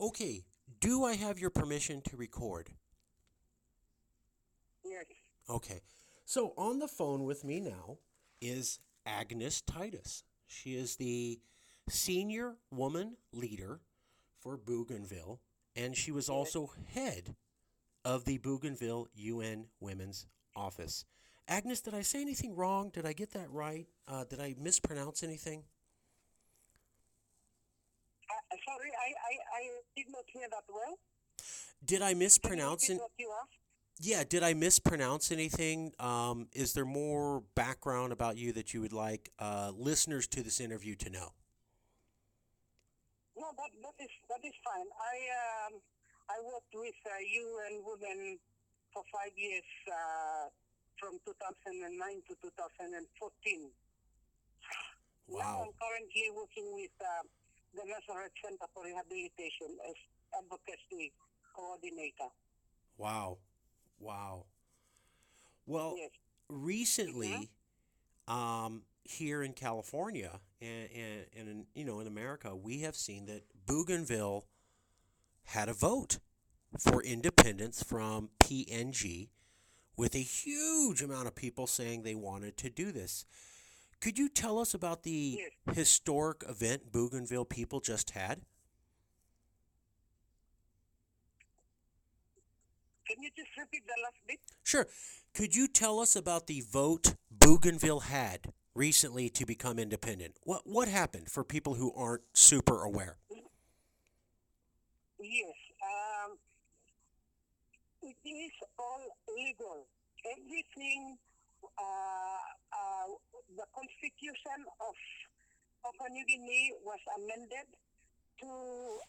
Okay, do I have your permission to record? Yes, Okay, so on the phone with me now is Agnes Titus. She is the senior woman leader for Bougainville, and she was yes. also head of the Bougainville UN Women's Office. Agnes, did I say anything wrong? Did I get that right? Did I mispronounce anything? Sorry, I did not hear that well. Did I Can you mispronounce repeat it? what you asked? Yeah, did I mispronounce anything? Is there more background about you that you would like listeners to this interview to know? No, that is fine. I worked with UN Women for 5 years, from 2009 to 2014. Now Wow, I'm currently working with the National Center for Rehabilitation as advocacy coordinator. wow, wow. Well, Yes. Mm-hmm. recently, here in California and in, in America, we have seen that Bougainville had a vote for independence from PNG with a huge amount of people saying they wanted to do this. Could you tell us about the Yes. historic event Bougainville people just had? Can you just repeat the last bit? Sure. Could you tell us about the vote Bougainville had recently to become independent? What happened for people who aren't super aware? Yes. It is all legal. Everything, the constitution of Papua New Guinea was amended to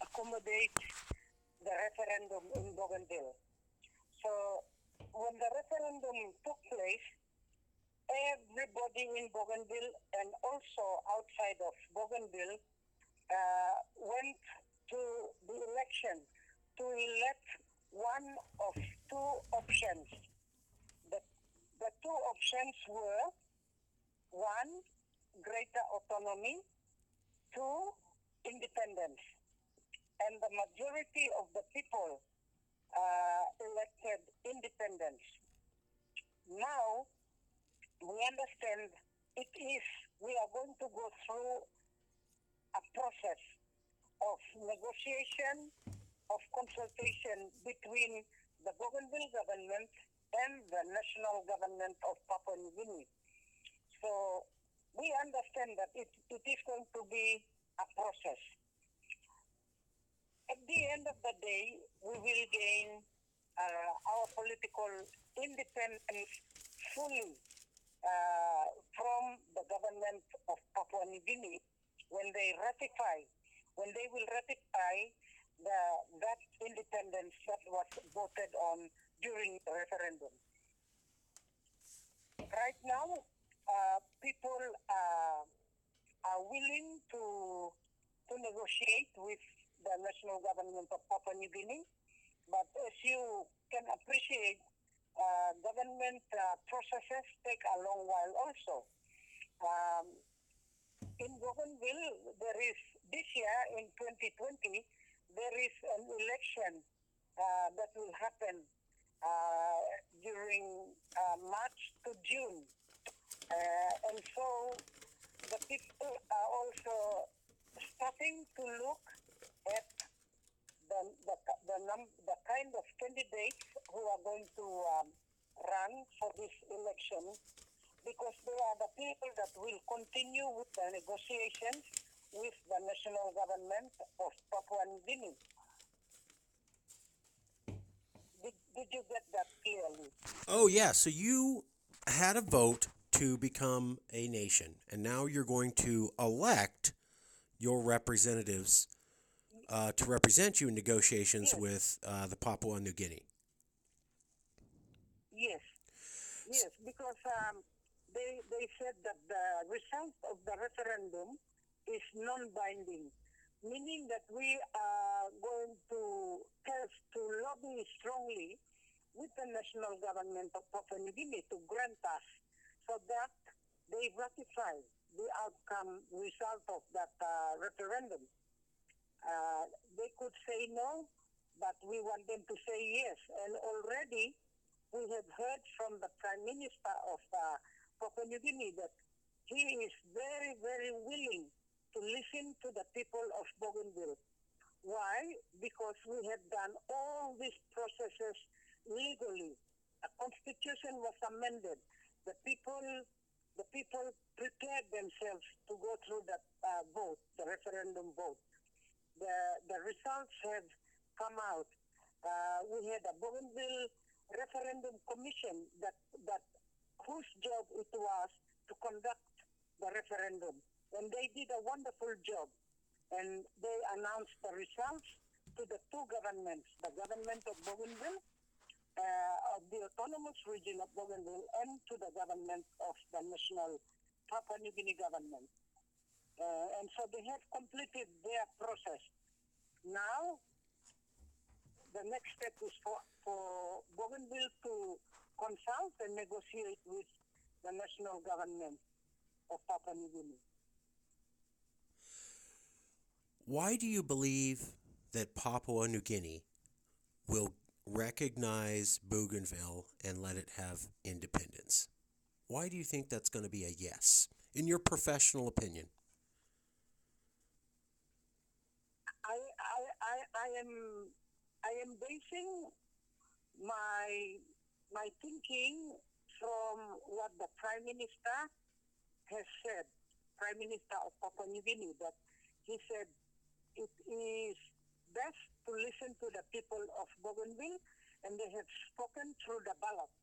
accommodate the referendum in Bougainville. So when the referendum took place, everybody in Bougainville and also outside of Bougainville went to the election to elect one of two options. The, the two options were one, greater autonomy, two, independence. And the majority of the people elected independence. Now, we understand we are going to go through a process of negotiation, of consultation between the Bougainville government and the national government of Papua New Guinea. So we understand that it is going to be a process. At the end of the day, we will gain our political independence fully from the government of Papua New Guinea when they will ratify that independence that was voted on during the referendum. Right now, people are willing to negotiate with the national government of Papua New Guinea, but as you can appreciate, government processes take a long while also. Um, in Bougainville, there is this year in 2020, there is an election that will happen during March to June. And so the people are also starting to look at the kind of candidates who are going to run for this election because they are the people that will continue with the negotiations with the national government of Papua New Guinea. Did you get that clearly? Oh, yeah. So you had a vote to become a nation, and now you're going to elect your representatives to represent you in negotiations Yes, with the Papua New Guinea. yes, yes, because they said that the result of the referendum is non-binding, meaning that we are going to have to lobby strongly with the national government of Papua New Guinea to grant us so that they ratify the outcome result of that referendum. They could say no, but we want them to say yes. And already we have heard from the Prime Minister of Papua New Guinea that he is very, very willing to listen to the people of Bougainville. Why? Because we have done all these processes legally. A constitution was amended. The people prepared themselves to go through the vote, the referendum vote. The results have come out. We had a Bougainville referendum commission that whose job it was to conduct the referendum, and they did a wonderful job. And they announced the results to the two governments, the government of Bougainville, of the autonomous region of Bougainville, and to the government of the national Papua New Guinea government. And so they have completed their process. Now, the next step is for Bougainville to consult and negotiate with the national government of Papua New Guinea. Why do you believe that Papua New Guinea will recognize Bougainville and let it have independence? Why do you think that's going to be a yes, in your professional opinion? I am basing my thinking from what the Prime Minister has said, Prime Minister of Papua New Guinea, that he said it is best to listen to the people of Bougainville, and they have spoken through the ballot.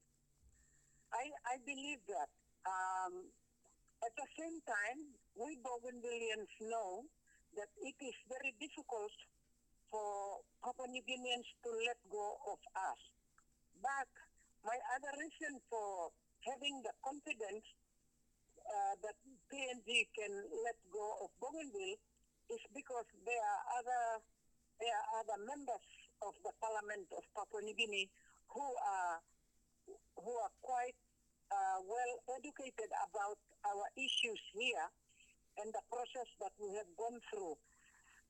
I believe that. At the same time, we Bougainvillians know that it is very difficult for Papua New Guineans to let go of us. But my other reason for having the confidence that PNG can let go of Bougainville is because there are other members of the Parliament of Papua New Guinea who are quite well educated about our issues here and the process that we have gone through.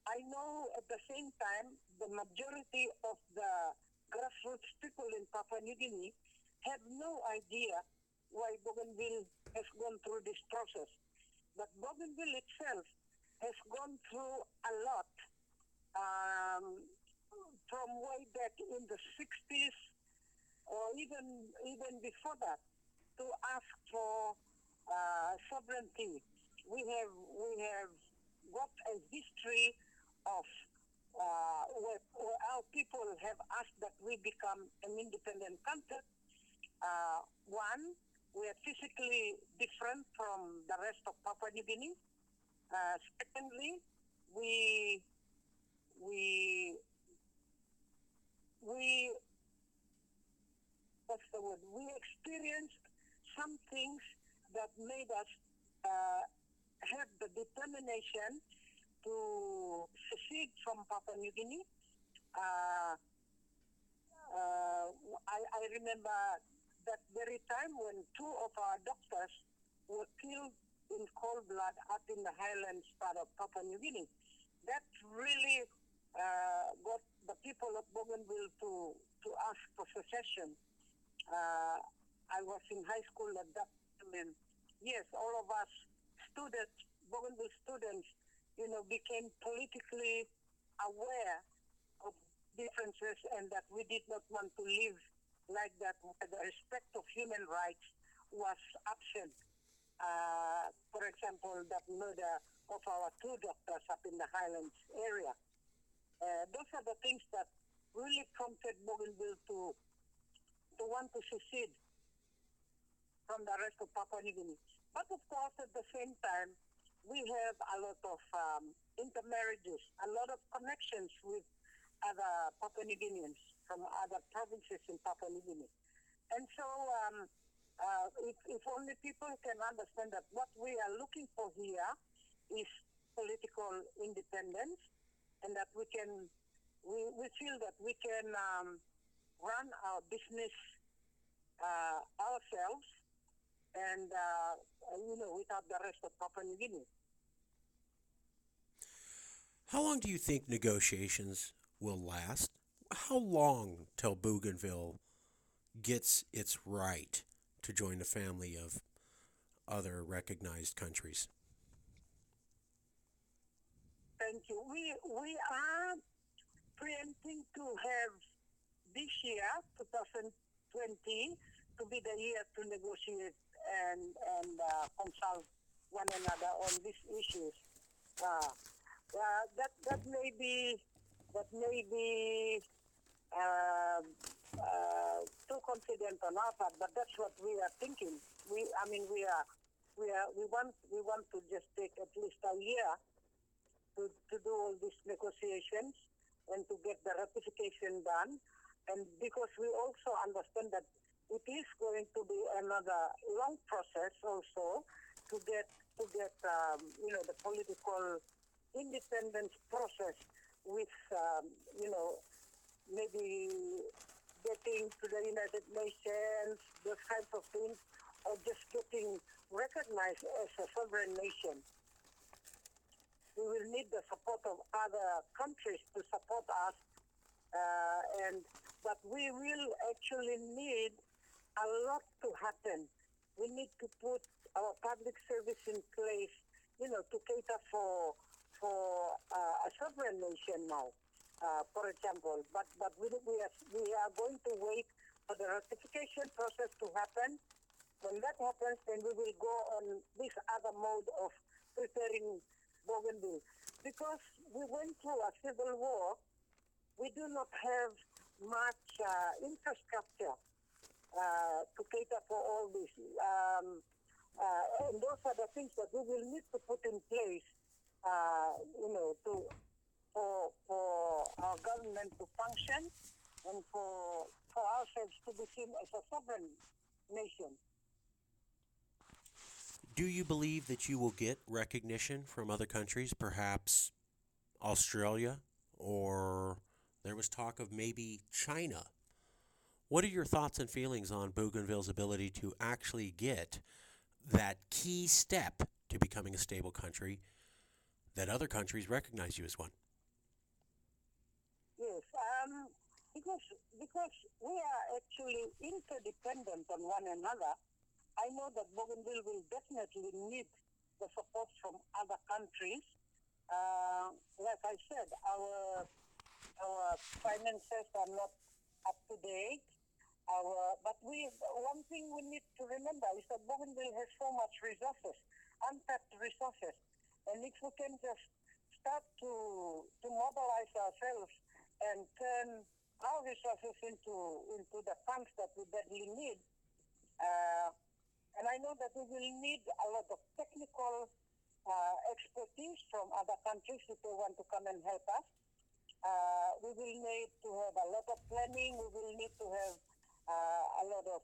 I know at the same time the majority of the grassroots people in Papua New Guinea have no idea why Bougainville has gone through this process. But Bougainville itself has gone through a lot from way back in the 60s or even before that to ask for sovereignty. We have got a history of where our people have asked that we become an independent country. One, we are physically different from the rest of Papua New Guinea. Secondly, we what's the word? We experienced some things that made us have the determination to secede from Papua New Guinea. I remember that very time when two of our doctors were killed in cold blood up in the highlands part of Papua New Guinea. That really got the people of Bougainville to ask for secession. I was in high school at that time, and yes, all of us students, Bougainville students, became politically aware of differences and that we did not want to live like that, where the respect of human rights was absent. For example, that murder of our two doctors up in the Highlands area. Those are the things that really prompted Bougainville to want to secede from the rest of Papua New Guinea. But of course, at the same time, we have a lot of intermarriages, a lot of connections with other Papua New Guineans from other provinces in Papua New Guinea. And so if only people can understand that what we are looking for here is political independence, and that we feel that we can run our business ourselves and, without the rest of Papua New Guinea. How long do you think negotiations will last? How long till Bougainville gets its right to join the family of other recognized countries? Thank you. We are preempting to have this year, 2020, to be the year to negotiate and consult one another on these issues. Uh, that may be uh, too confident on our part, but that's what we are thinking. I mean, we want to just take at least a year to do all these negotiations and to get the ratification done. And because we also understand that it is going to be another long process also to get the political independence process with maybe getting to the United Nations, those kinds of things, or just getting recognized as a sovereign nation. We will need the support of other countries to support us, but we will actually need a lot to happen. We need to put our public service in place, to cater for a sovereign nation now, for example. But we are going to wait for the ratification process to happen. When that happens, then we will go on this other mode of preparing Bougainville. Because we went through a civil war, we do not have much infrastructure to cater for all this. And those are the things that we will need to put in place, for our government to function and for ourselves to be seen as a sovereign nation. Do you believe that you will get recognition from other countries, perhaps Australia, or there was talk of maybe China? What are your thoughts and feelings on Bougainville's ability to actually get that key step to becoming a stable country that other countries recognize you as one? Yes, because we are actually interdependent on one another. I know that Bougainville will definitely need the support from other countries. Like I said, our finances are not up to date. But one thing we need to remember is that Bougainville has so much resources, untapped resources, and if we can just start to mobilize ourselves and turn our resources into the funds that we badly need. And I know that we will need a lot of technical expertise from other countries if they want to come and help us. We will need to have a lot of planning. We will need to have a lot of,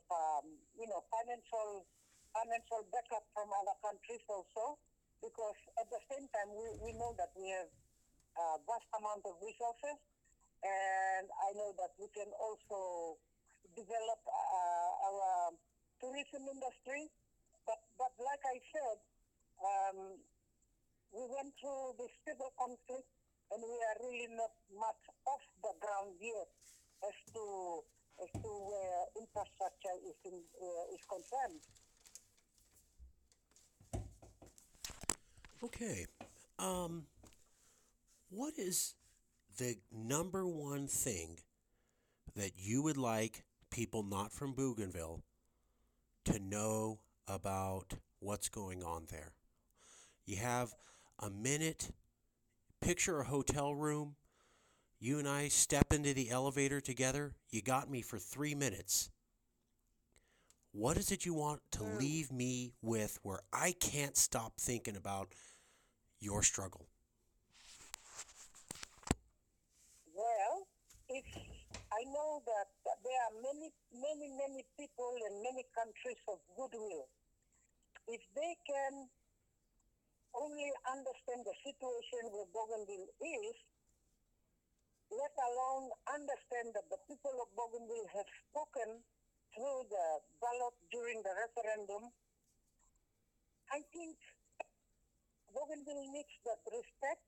financial backup from other countries also, because at the same time we know that we have a vast amount of resources, and I know that we can also develop our tourism industry. But like I said, we went through this civil conflict, and we are really not much off the ground yet as to where infrastructure is concerned. Okay. Um, what is the number one thing that you would like people not from Bougainville to know about what's going on there? You have a minute. Picture a hotel room. You and I step into the elevator together. You got me for 3 minutes. What is it you want to leave me with where I can't stop thinking about your struggle? Well, if I know that there are many people and many countries of goodwill. If they can only understand the situation where Bougainville is, let alone understand that the people of Bougainville have spoken through the ballot during the referendum, I think Bougainville needs that respect,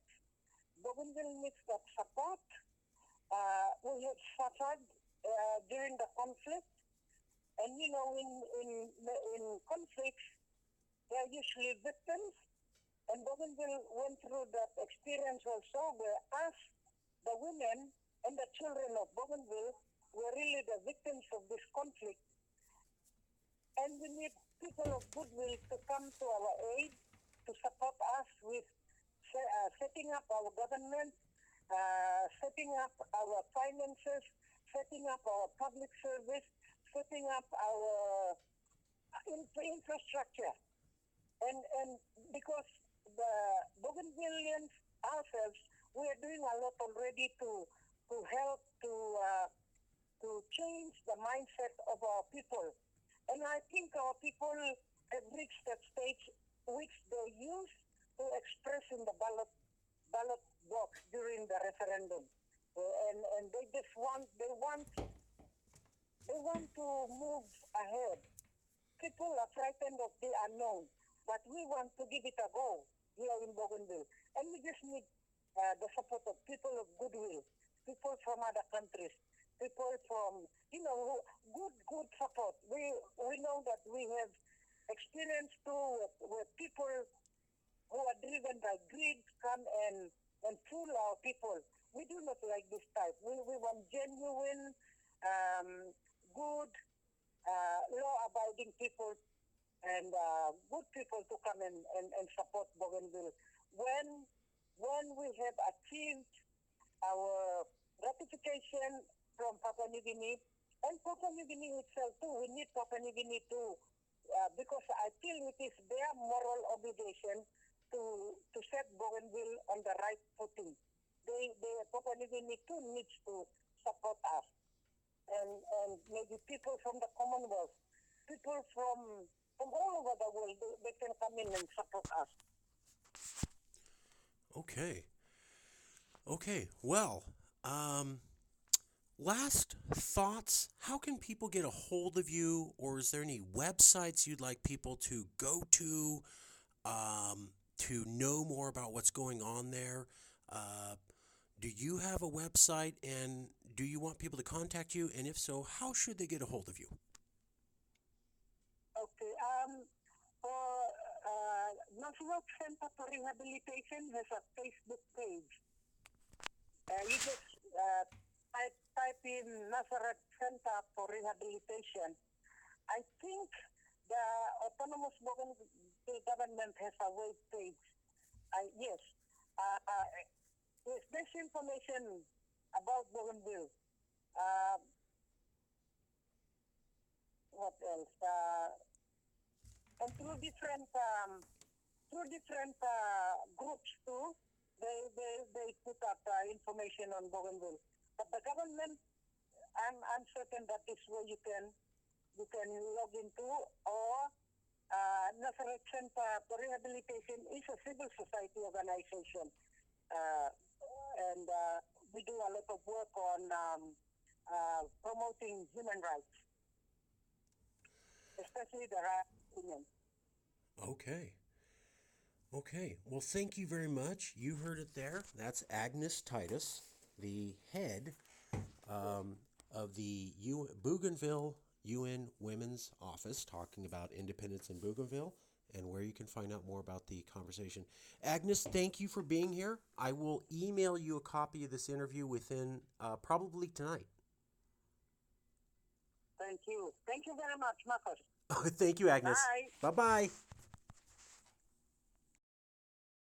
Bougainville needs that support, we have suffered during the conflict. And in conflicts, they are usually victims. And Bougainville went through that experience also, where us, the women and the children of Bougainville, were really the victims of this conflict. And we need people of goodwill to come to our aid, to support us with setting up our government, setting up our finances, setting up our public service, setting up our infrastructure. And because the Bougainvillians ourselves, we are doing a lot already to help to change the mindset of our people. And I think our people have reached that stage which they use to express in the ballot box during the referendum. And they just want to move ahead. People are frightened of the unknown, but we want to give it a go here in Bougainville. And we just need the support of people of goodwill, people from other countries, people from, good support. We know that we have experience too where people who are driven by greed come and fool our people. We do not like this type. We want genuine, good, law-abiding people and good people to come and support Bougainville. When we have achieved our ratification from Papua New Guinea, and Papua New Guinea itself too, we need Papua New Guinea too, because I feel it is their moral obligation to set Bougainville on the right footing. Papua New Guinea too needs to support us. And maybe people from the Commonwealth, people from all over the world, they can come in and support us. Okay. Okay. Well, last thoughts. How can people get a hold of you, or is there any websites you'd like people to go to know more about what's going on there? Do you have a website, and do you want people to contact you? And if so, how should they get a hold of you? Okay. For National Center for Rehabilitation has a Facebook page. You just type in Nazareth Center for Rehabilitation. I think the Autonomous Bougainville government has a web page. Yes. There's this information about Bougainville. What else? And through different groups too, they put up information on Bougainville. But the government, I'm certain that this way you can log into, or Nazareth Center for Rehabilitation is a civil society organization, and we do a lot of work on promoting human rights, especially the rights of women. Okay. Okay. Well, thank you very much. You heard it there. That's Agnes Titus, the head of the Bougainville UN Women's Office, talking about independence in Bougainville and where you can find out more about the conversation. Agnes, thank you for being here. I will email you a copy of this interview within probably tonight. Thank you. Thank you very much, Marcus. Thank you, Agnes. Bye. Bye-bye.